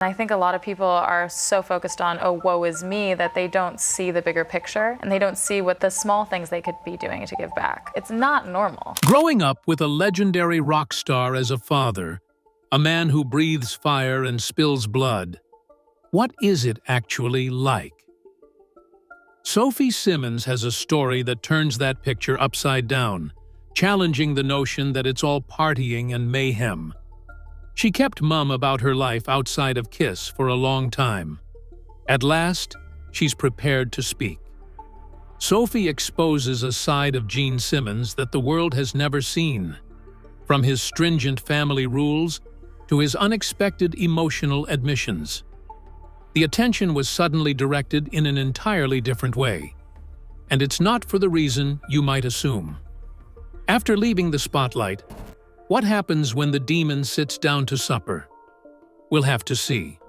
I think a lot of people are so focused on, oh, woe is me, that they don't see the bigger picture and they don't see what the small things they could be doing to give back. It's not normal. Growing up with a legendary rock star as a father, a man who breathes fire and spills blood, what is it actually like? Sophie Simmons has a story that turns that picture upside down, challenging the notion that it's all partying and mayhem. She kept mum about her life outside of KISS for a long time. At last, she's prepared to speak. Sophie exposes a side of Gene Simmons that the world has never seen, from his stringent family rules to his unexpected emotional admissions. The attention was suddenly directed in an entirely different way, and it's not for the reason you might assume. After leaving the spotlight, what happens when the demon sits down to supper? We'll have to see.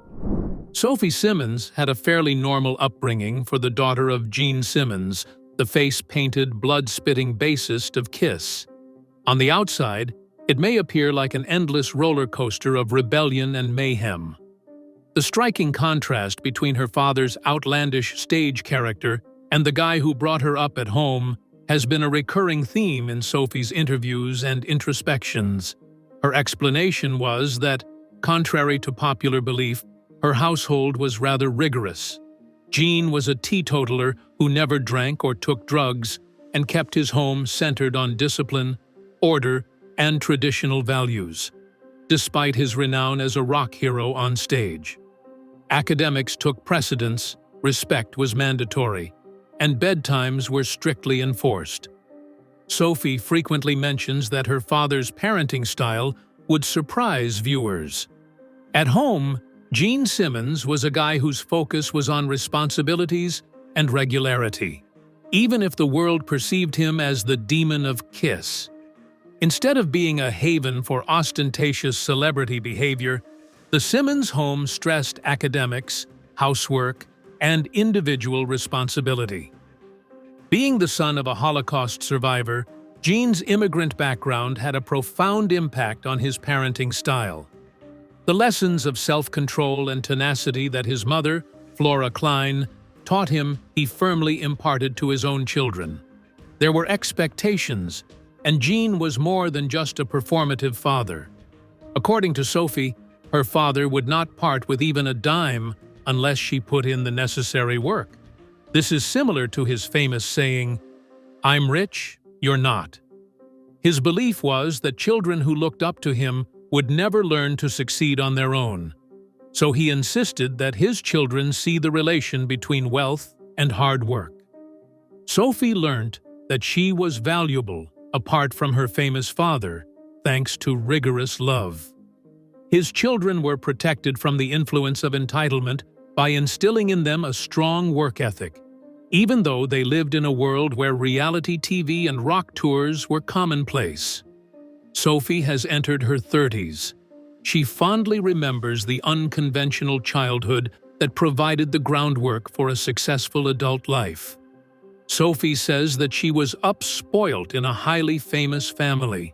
Sophie Simmons had a fairly normal upbringing for the daughter of Gene Simmons, the face-painted, blood-spitting bassist of KISS. On the outside, it may appear like an endless roller coaster of rebellion and mayhem. The striking contrast between her father's outlandish stage character and the guy who brought her up at home has been a recurring theme in Sophie's interviews and introspections. Her explanation was that, contrary to popular belief, her household was rather rigorous. Gene was a teetotaler who never drank or took drugs and kept his home centered on discipline, order, and traditional values, despite his renown as a rock hero on stage. Academics took precedence, respect was mandatory, and bedtimes were strictly enforced. Sophie frequently mentions that her father's parenting style would surprise viewers. At home, Gene Simmons was a guy whose focus was on responsibilities and regularity, even if the world perceived him as the demon of KISS. Instead of being a haven for ostentatious celebrity behavior, the Simmons home stressed academics, housework, and individual responsibility. Being the son of a Holocaust survivor, Gene's immigrant background had a profound impact on his parenting style. The lessons of self-control and tenacity that his mother, Flora Klein, taught him he firmly imparted to his own children. There were expectations, and Gene was more than just a performative father. According to Sophie, her father would not part with even a dime unless she put in the necessary work. This is similar to his famous saying, "I'm rich, you're not." His belief was that children who looked up to him would never learn to succeed on their own. So he insisted that his children see the relation between wealth and hard work. Sophie learned that she was valuable apart from her famous father, thanks to rigorous love. His children were protected from the influence of entitlement by instilling in them a strong work ethic, even though they lived in a world where reality TV and rock tours were commonplace. Sophie has entered her 30s. She fondly remembers the unconventional childhood that provided the groundwork for a successful adult life. Sophie says that she was upspoilt in a highly famous family,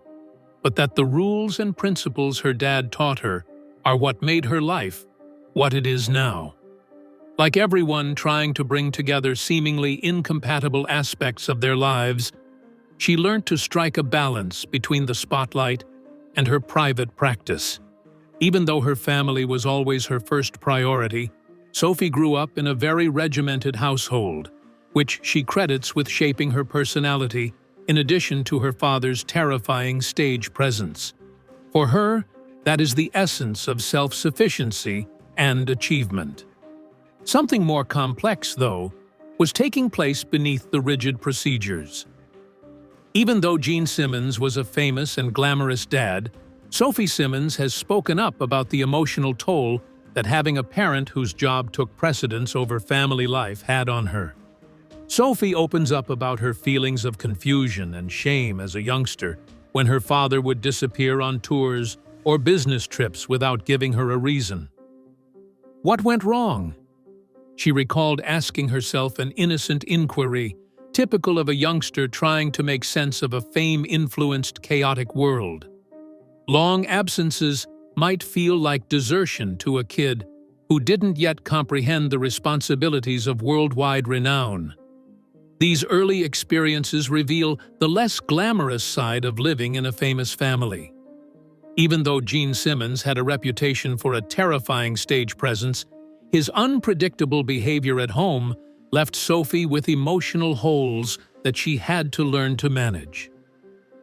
but that the rules and principles her dad taught her are what made her life what it is now. Like everyone trying to bring together seemingly incompatible aspects of their lives, she learned to strike a balance between the spotlight and her private practice. Even though her family was always her first priority, Sophie grew up in a very regimented household, which she credits with shaping her personality in addition to her father's terrifying stage presence. For her, that is the essence of self-sufficiency and achievement. Something more complex, though, was taking place beneath the rigid procedures. Even though Gene Simmons was a famous and glamorous dad, Sophie Simmons has spoken up about the emotional toll that having a parent whose job took precedence over family life had on her. Sophie opens up about her feelings of confusion and shame as a youngster when her father would disappear on tours or business trips without giving her a reason. What went wrong? She recalled asking herself an innocent inquiry, typical of a youngster trying to make sense of a fame-influenced, chaotic world. Long absences might feel like desertion to a kid, who didn't yet comprehend the responsibilities of worldwide renown. These early experiences reveal the less glamorous side of living in a famous family. Even though Gene Simmons had a reputation for a terrifying stage presence, his unpredictable behavior at home left Sophie with emotional holes that she had to learn to manage.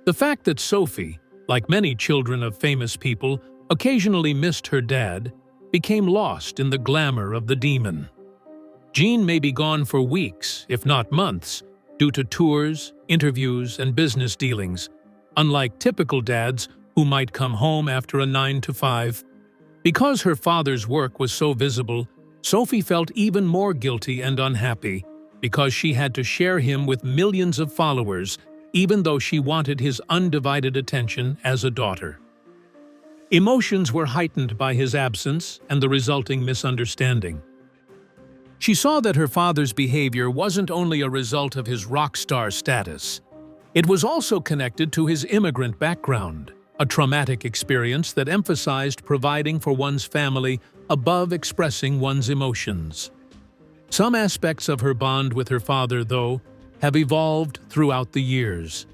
The fact that Sophie, like many children of famous people, occasionally missed her dad, became lost in the glamour of the demon. Gene may be gone for weeks, if not months, due to tours, interviews, and business dealings, unlike typical dads who might come home after a 9-to-5. Because her father's work was so visible, Sophie felt even more guilty and unhappy because she had to share him with millions of followers, even though she wanted his undivided attention as a daughter. Emotions were heightened by his absence and the resulting misunderstanding. She saw that her father's behavior wasn't only a result of his rock star status. It was also connected to his immigrant background, a traumatic experience that emphasized providing for one's family above expressing one's emotions. Some aspects of her bond with her father, though, have evolved throughout the years.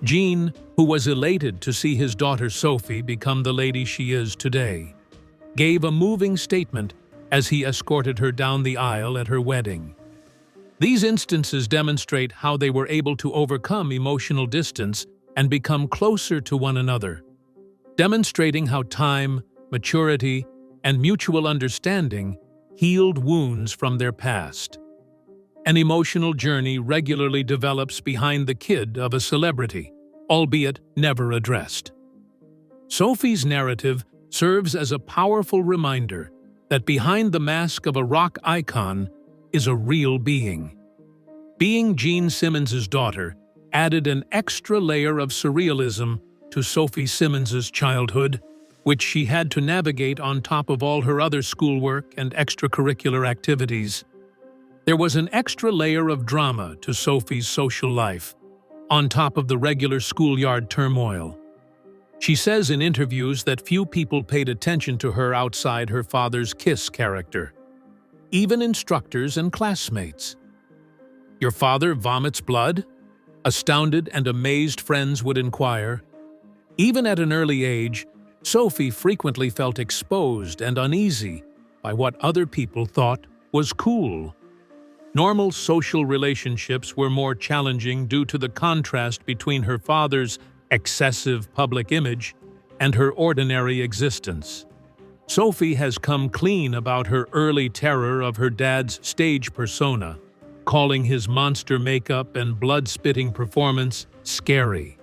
Gene, who was elated to see his daughter Sophie become the lady she is today, gave a moving statement as he escorted her down the aisle at her wedding. These instances demonstrate how they were able to overcome emotional distance and become closer to one another, demonstrating how time, maturity, and mutual understanding healed wounds from their past. An emotional journey regularly develops behind the kid of a celebrity, albeit never addressed. Sophie's narrative serves as a powerful reminder that behind the mask of a rock icon is a real being. Being Gene Simmons' daughter added an extra layer of surrealism to Sophie Simmons' childhood, which she had to navigate on top of all her other schoolwork and extracurricular activities. There was an extra layer of drama to Sophie's social life, on top of the regular schoolyard turmoil. She says in interviews that few people paid attention to her outside her father's Kiss character, even instructors and classmates. "Your father vomits blood?" Astounded and amazed friends would inquire. Even at an early age, Sophie frequently felt exposed and uneasy by what other people thought was cool. Normal social relationships were more challenging due to the contrast between her father's excessive public image and her ordinary existence. Sophie has come clean about her early terror of her dad's stage persona, calling his monster makeup and blood-spitting performance scary.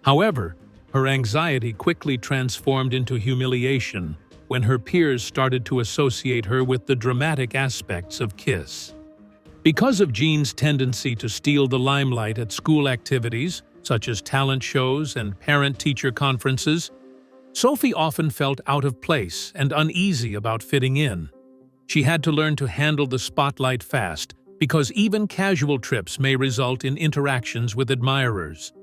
However, her anxiety quickly transformed into humiliation when her peers started to associate her with the dramatic aspects of Kiss. Because of Gene's tendency to steal the limelight at school activities, such as talent shows and parent-teacher conferences, Sophie often felt out of place and uneasy about fitting in. She had to learn to handle the spotlight fast, because even casual trips may result in interactions with admirers.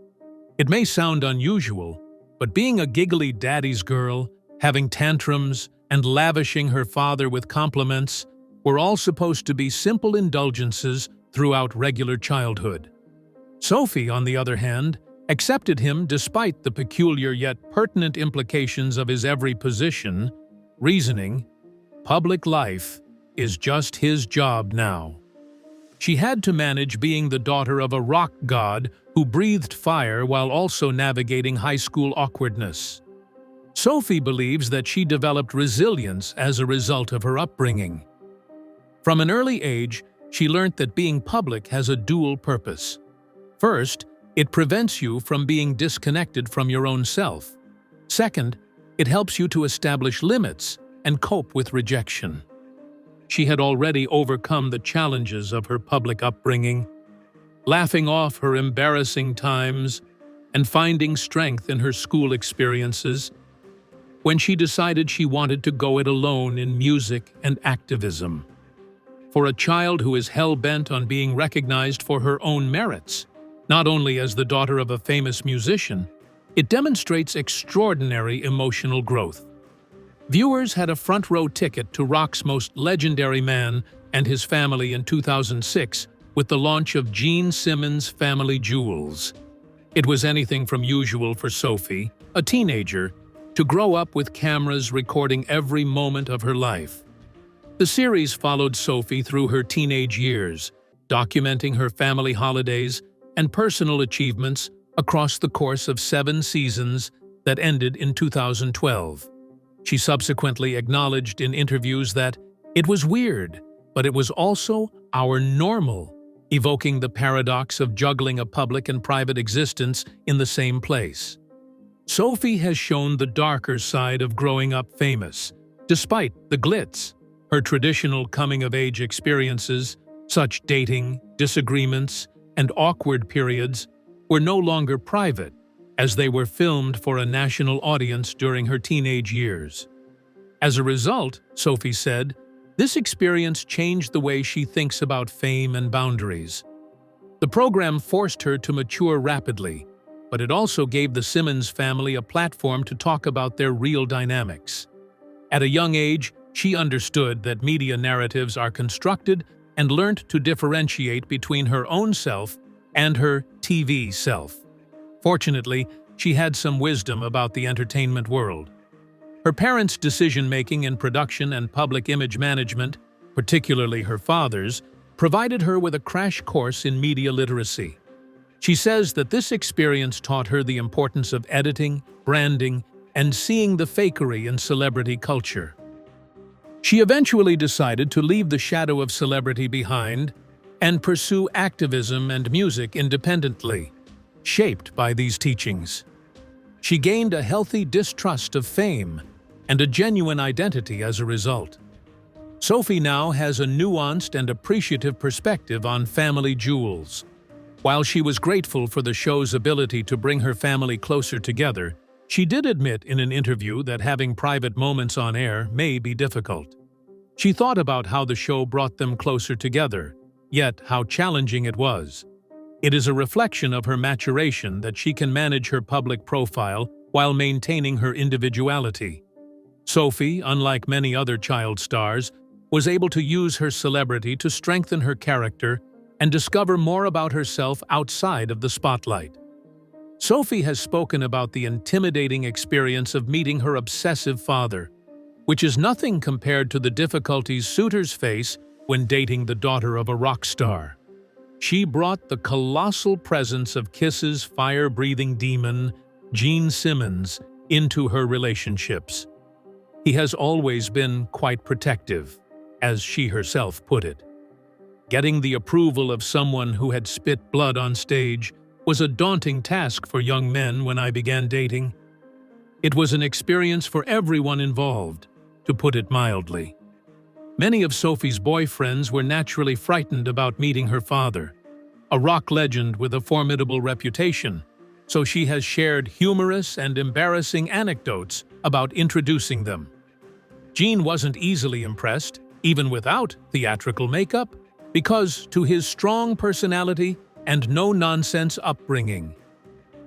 It may sound unusual, but being a giggly daddy's girl, having tantrums, and lavishing her father with compliments were all supposed to be simple indulgences throughout regular childhood. Sophie, on the other hand, accepted him despite the peculiar yet pertinent implications of his every position, reasoning, public life is just his job now. She had to manage being the daughter of a rock god who breathed fire while also navigating high school awkwardness. Sophie believes that she developed resilience as a result of her upbringing. From an early age, she learned that being public has a dual purpose. First, it prevents you from being disconnected from your own self. Second, it helps you to establish limits and cope with rejection. She had already overcome the challenges of her public upbringing, laughing off her embarrassing times and finding strength in her school experiences when she decided she wanted to go it alone in music and activism. For a child who is hell-bent on being recognized for her own merits, not only as the daughter of a famous musician, it demonstrates extraordinary emotional growth. Viewers had a front-row ticket to rock's most legendary man and his family in 2006 with the launch of Gene Simmons' Family Jewels. It was anything from usual for Sophie, a teenager, to grow up with cameras recording every moment of her life. The series followed Sophie through her teenage years, documenting her family holidays and personal achievements across the course of 7 seasons that ended in 2012. She subsequently acknowledged in interviews that it was weird, but it was also our normal, evoking the paradox of juggling a public and private existence in the same place. Sophie has shown the darker side of growing up famous, despite the glitz. Her traditional coming-of-age experiences, such dating, disagreements, and awkward periods, were no longer private, as they were filmed for a national audience during her teenage years. As a result, Sophie said, this experience changed the way she thinks about fame and boundaries. The program forced her to mature rapidly, but it also gave the Simmons family a platform to talk about their real dynamics. At a young age, she understood that media narratives are constructed and learned to differentiate between her own self and her TV self. Fortunately, she had some wisdom about the entertainment world. Her parents' decision-making in production and public image management, particularly her father's, provided her with a crash course in media literacy. She says that this experience taught her the importance of editing, branding, and seeing the fakery in celebrity culture. She eventually decided to leave the shadow of celebrity behind and pursue activism and music independently, shaped by these teachings. She gained a healthy distrust of fame and a genuine identity as a result. Sophie now has a nuanced and appreciative perspective on Family Jewels. While she was grateful for the show's ability to bring her family closer together, she did admit in an interview that having private moments on air may be difficult. She thought about how the show brought them closer together, yet how challenging it was. It is a reflection of her maturation that she can manage her public profile while maintaining her individuality. Sophie, unlike many other child stars, was able to use her celebrity to strengthen her character and discover more about herself outside of the spotlight. Sophie has spoken about the intimidating experience of meeting her obsessive father, which is nothing compared to the difficulties suitors face when dating the daughter of a rock star. She brought the colossal presence of Kiss's fire-breathing demon, Gene Simmons, into her relationships. He has always been quite protective, as she herself put it. Getting the approval of someone who had spit blood on stage was a daunting task for young men when I began dating. It was an experience for everyone involved, to put it mildly. Many of Sophie's boyfriends were naturally frightened about meeting her father, a rock legend with a formidable reputation, so she has shared humorous and embarrassing anecdotes about introducing them. Gene wasn't easily impressed, even without theatrical makeup, because to his strong personality and no-nonsense upbringing.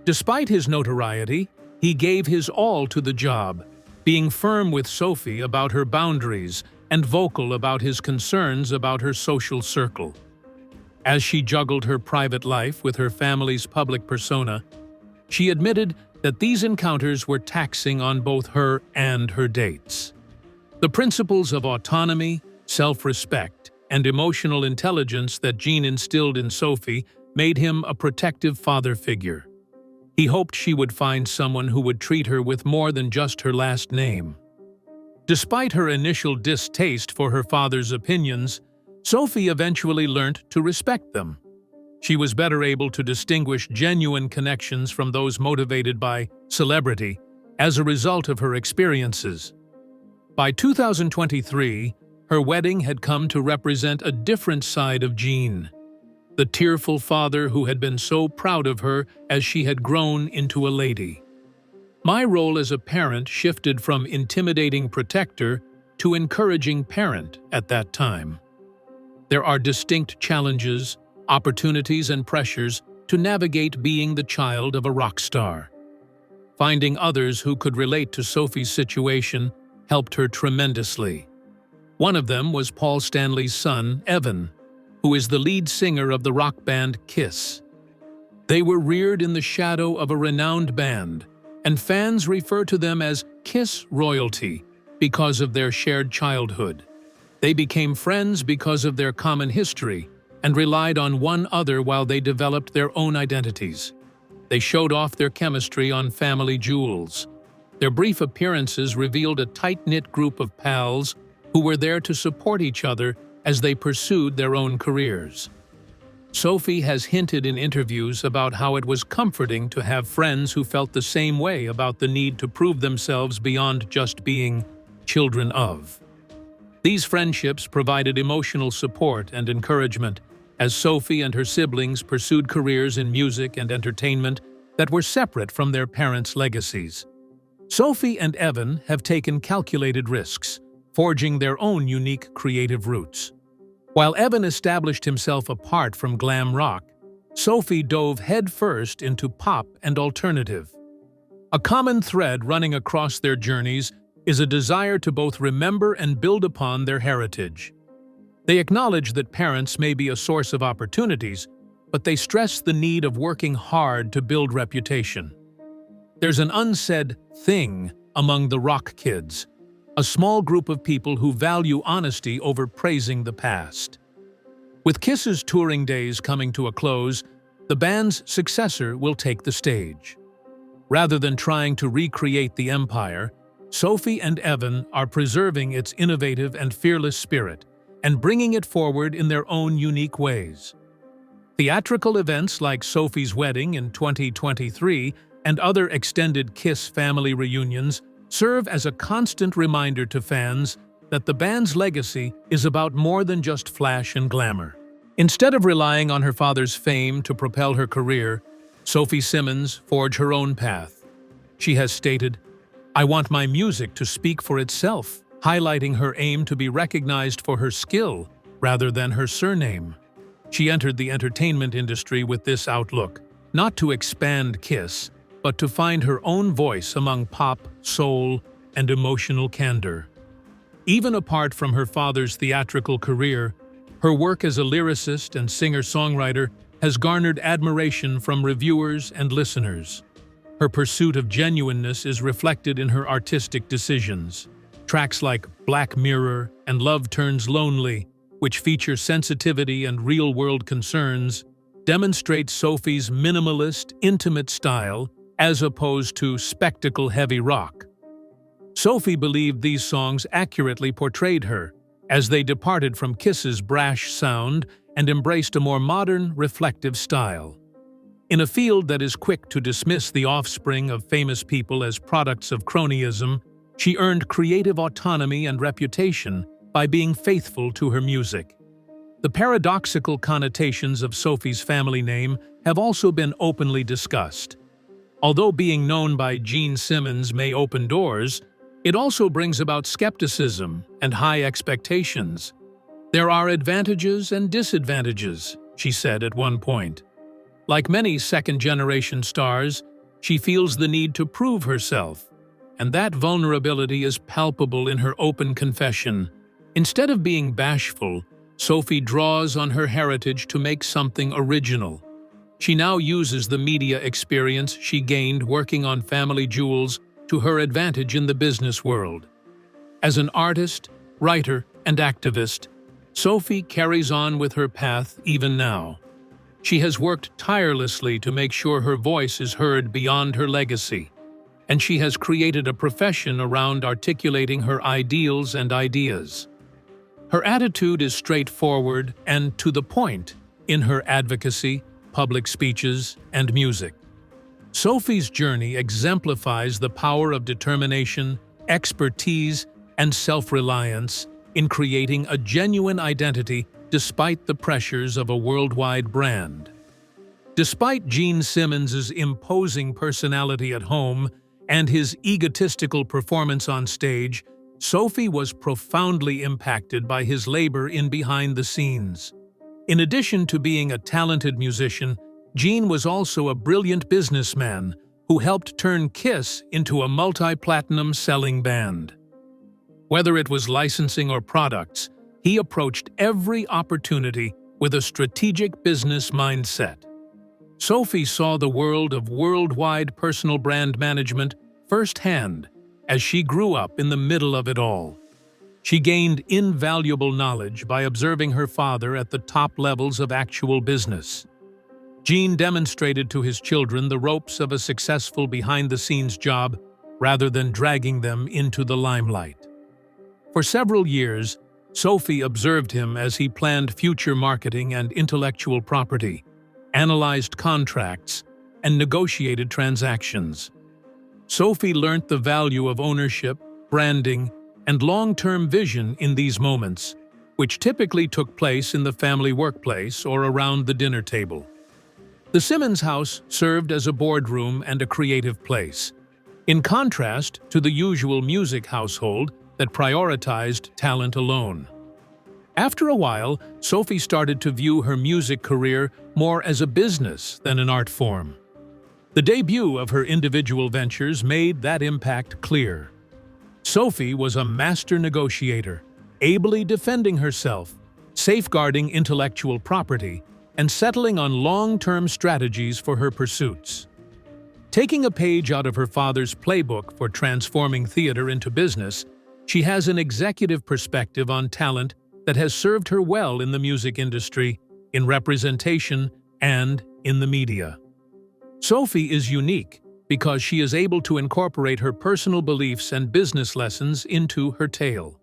Despite his notoriety, he gave his all to the job, being firm with Sophie about her boundaries and vocal about his concerns about her social circle. As she juggled her private life with her family's public persona, she admitted that these encounters were taxing on both her and her dates. The principles of autonomy, self-respect, and emotional intelligence that Gene instilled in Sophie made him a protective father figure. He hoped she would find someone who would treat her with more than just her last name. Despite her initial distaste for her father's opinions, Sophie eventually learned to respect them. She was better able to distinguish genuine connections from those motivated by celebrity as a result of her experiences. By 2023, her wedding had come to represent a different side of Gene, the tearful father who had been so proud of her as she had grown into a lady. My role as a parent shifted from intimidating protector to encouraging parent at that time. There are distinct challenges, opportunities, and pressures to navigate being the child of a rock star. Finding others who could relate to Sophie's situation helped her tremendously. One of them was Paul Stanley's son, Evan, who is the lead singer of the rock band Kiss. They were reared in the shadow of a renowned band, and fans refer to them as Kiss royalty because of their shared childhood. They became friends because of their common history and relied on one another while they developed their own identities. They showed off their chemistry on Family Jewels. Their brief appearances revealed a tight-knit group of pals who were there to support each other as they pursued their own careers. Sophie has hinted in interviews about how it was comforting to have friends who felt the same way about the need to prove themselves beyond just being children of. These friendships provided emotional support and encouragement as Sophie and her siblings pursued careers in music and entertainment that were separate from their parents' legacies. Sophie and Evan have taken calculated risks, forging their own unique creative roots. While Evan established himself apart from glam rock, Sophie dove headfirst into pop and alternative. A common thread running across their journeys is a desire to both remember and build upon their heritage. They acknowledge that parents may be a source of opportunities, but they stress the need of working hard to build reputation. There's an unsaid thing among the rock kids, a small group of people who value honesty over praising the past. With Kiss's touring days coming to a close, the band's successor will take the stage. Rather than trying to recreate the empire, Sophie and Evan are preserving its innovative and fearless spirit and bringing it forward in their own unique ways. Theatrical events like Sophie's wedding in 2023 and other extended Kiss family reunions serve as a constant reminder to fans that the band's legacy is about more than just flash and glamour. Instead of relying on her father's fame to propel her career, Sophie Simmons forged her own path. She has stated, "I want my music to speak for itself," highlighting her aim to be recognized for her skill rather than her surname. She entered the entertainment industry with this outlook, not to expand Kiss, but to find her own voice among pop, soul, and emotional candor. Even apart from her father's theatrical career, her work as a lyricist and singer-songwriter has garnered admiration from reviewers and listeners. Her pursuit of genuineness is reflected in her artistic decisions. Tracks like Black Mirror and Love Turns Lonely, which feature sensitivity and real-world concerns, demonstrate Sophie's minimalist, intimate style as opposed to spectacle-heavy rock. Sophie believed these songs accurately portrayed her, as they departed from Kiss's brash sound and embraced a more modern, reflective style. In a field that is quick to dismiss the offspring of famous people as products of cronyism, she earned creative autonomy and reputation by being faithful to her music. The paradoxical connotations of Sophie's family name have also been openly discussed. Although being known by Gene Simmons may open doors, it also brings about skepticism and high expectations. "There are advantages and disadvantages," she said at one point. Like many second-generation stars, she feels the need to prove herself, and that vulnerability is palpable in her open confession. Instead of being bashful, Sophie draws on her heritage to make something original. She now uses the media experience she gained working on Family Jewels to her advantage in the business world. As an artist, writer, and activist, Sophie carries on with her path even now. She has worked tirelessly to make sure her voice is heard beyond her legacy, and she has created a profession around articulating her ideals and ideas. Her attitude is straightforward and to the point in her advocacy, public speeches, and music. Sophie's journey exemplifies the power of determination, expertise, and self-reliance in creating a genuine identity despite the pressures of a worldwide brand. Despite Gene Simmons' imposing personality at home and his egotistical performance on stage, Sophie was profoundly impacted by his labor in behind the scenes. In addition to being a talented musician, Gene was also a brilliant businessman who helped turn Kiss into a multi-platinum selling band. Whether it was licensing or products, he approached every opportunity with a strategic business mindset. Sophie saw the world of worldwide personal brand management firsthand as she grew up in the middle of it all. She gained invaluable knowledge by observing her father at the top levels of actual business. Gene demonstrated to his children the ropes of a successful behind-the-scenes job rather than dragging them into the limelight. For several years, Sophie observed him as he planned future marketing and intellectual property, analyzed contracts, and negotiated transactions. Sophie learnt the value of ownership, branding, and long-term vision in these moments, which typically took place in the family workplace or around the dinner table. The Simmons house served as a boardroom and a creative place, in contrast to the usual music household that prioritized talent alone. After a while, Sophie started to view her music career more as a business than an art form. The debut of her individual ventures made that impact clear. Sophie was a master negotiator, ably defending herself, safeguarding intellectual property, and settling on long-term strategies for her pursuits. Taking a page out of her father's playbook for transforming theater into business, she has an executive perspective on talent that has served her well in the music industry, in representation, and in the media. Sophie is unique because she is able to incorporate her personal beliefs and business lessons into her tale.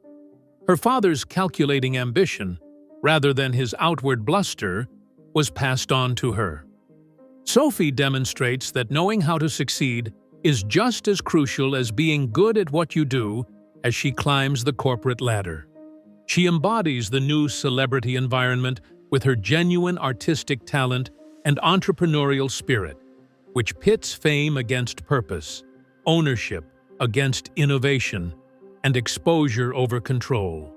Her father's calculating ambition, rather than his outward bluster, was passed on to her. Sophie demonstrates that knowing how to succeed is just as crucial as being good at what you do as she climbs the corporate ladder. She embodies the new celebrity environment with her genuine artistic talent and entrepreneurial spirit, which pits fame against purpose, ownership against innovation, and exposure over control.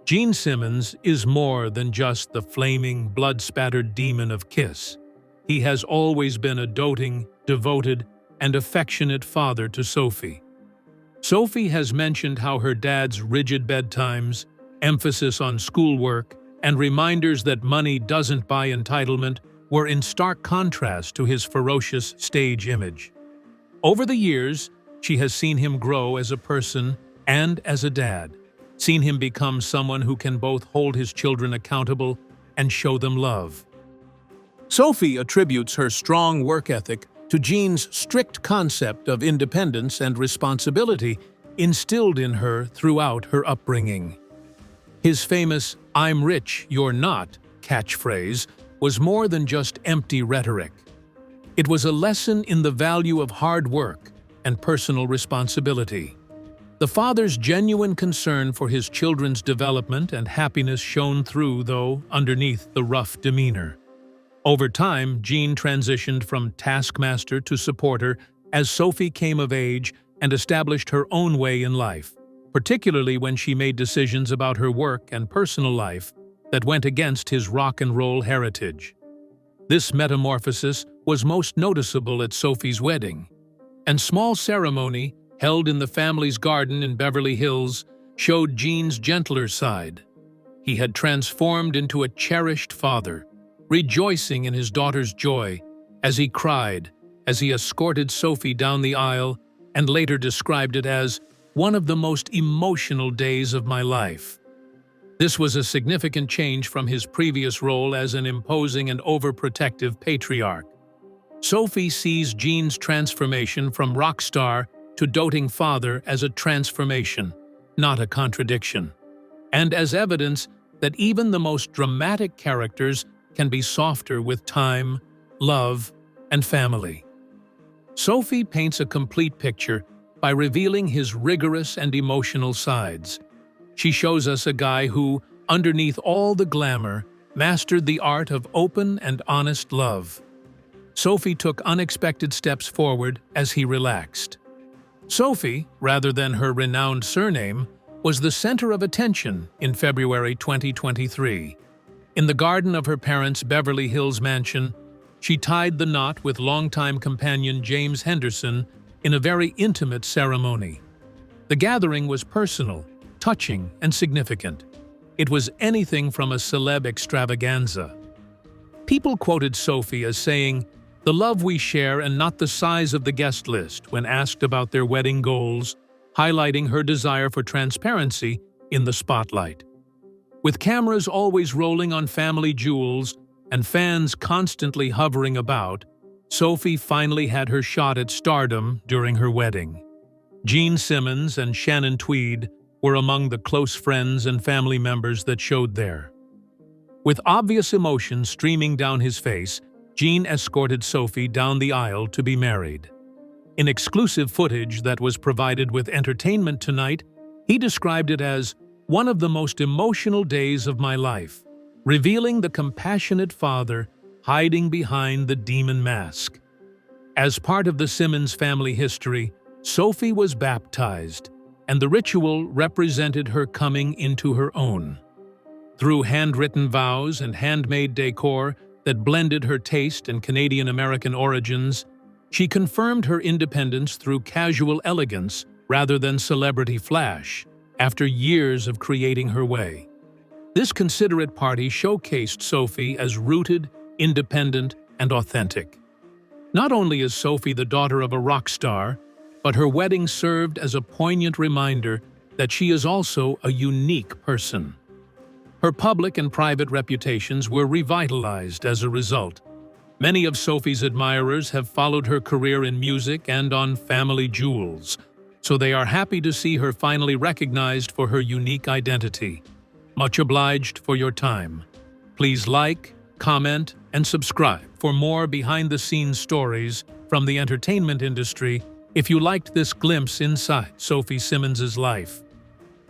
Gene Simmons is more than just the flaming, blood-spattered demon of Kiss. He has always been a doting, devoted, and affectionate father to Sophie. Sophie has mentioned how her dad's rigid bedtimes, emphasis on schoolwork, and reminders that money doesn't buy entitlement were in stark contrast to his ferocious stage image. Over the years, she has seen him grow as a person and as a dad, seen him become someone who can both hold his children accountable and show them love. Sophie attributes her strong work ethic to Gene's strict concept of independence and responsibility instilled in her throughout her upbringing. His famous "I'm rich, you're not" catchphrase was more than just empty rhetoric. It was a lesson in the value of hard work and personal responsibility. The father's genuine concern for his children's development and happiness shone through, though, underneath the rough demeanor. Over time, Gene transitioned from taskmaster to supporter as Sophie came of age and established her own way in life, particularly when she made decisions about her work and personal life that went against his rock and roll heritage. This metamorphosis was most noticeable at Sophie's wedding, and small ceremony held in the family's garden in Beverly Hills showed Gene's gentler side. He had transformed into a cherished father, rejoicing in his daughter's joy as he cried as he escorted Sophie down the aisle and later described it as one of the most emotional days of my life. This was a significant change from his previous role as an imposing and overprotective patriarch. Sophie sees Gene's transformation from rock star to doting father as a transformation, not a contradiction, and as evidence that even the most dramatic characters can be softer with time, love, and family. Sophie paints a complete picture by revealing his rigorous and emotional sides. She shows us a guy who, underneath all the glamour, mastered the art of open and honest love. Sophie took unexpected steps forward as he relaxed. Sophie, rather than her renowned surname, was the center of attention in February 2023. In the garden of her parents' Beverly Hills mansion, she tied the knot with longtime companion James Henderson in a very intimate ceremony. The gathering was personal, touching, and significant. It was anything from a celeb extravaganza. People quoted Sophie as saying, "The love we share and not the size of the guest list," when asked about their wedding goals, highlighting her desire for transparency in the spotlight. With cameras always rolling on family jewels and fans constantly hovering about, Sophie finally had her shot at stardom during her wedding. Gene Simmons and Shannon Tweed were among the close friends and family members that showed there. With obvious emotion streaming down his face, Gene escorted Sophie down the aisle to be married. In exclusive footage that was provided with Entertainment Tonight, he described it as one of the most emotional days of my life, revealing the compassionate father hiding behind the demon mask. As part of the Simmons family history, Sophie was baptized, and the ritual represented her coming into her own. Through handwritten vows and handmade decor that blended her taste and Canadian-American origins, she confirmed her independence through casual elegance rather than celebrity flash, after years of creating her way. This considerate party showcased Sophie as rooted, independent, and authentic. Not only is Sophie the daughter of a rock star, but her wedding served as a poignant reminder that she is also a unique person. Her public and private reputations were revitalized as a result. Many of Sophie's admirers have followed her career in music and on family jewels, so they are happy to see her finally recognized for her unique identity. Much obliged for your time. Please like, comment, and subscribe for more behind-the-scenes stories from the entertainment industry if you liked this glimpse inside Sophie Simmons' life.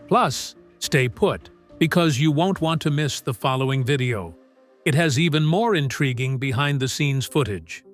Plus, stay put, because you won't want to miss the following video. It has even more intriguing behind-the-scenes footage.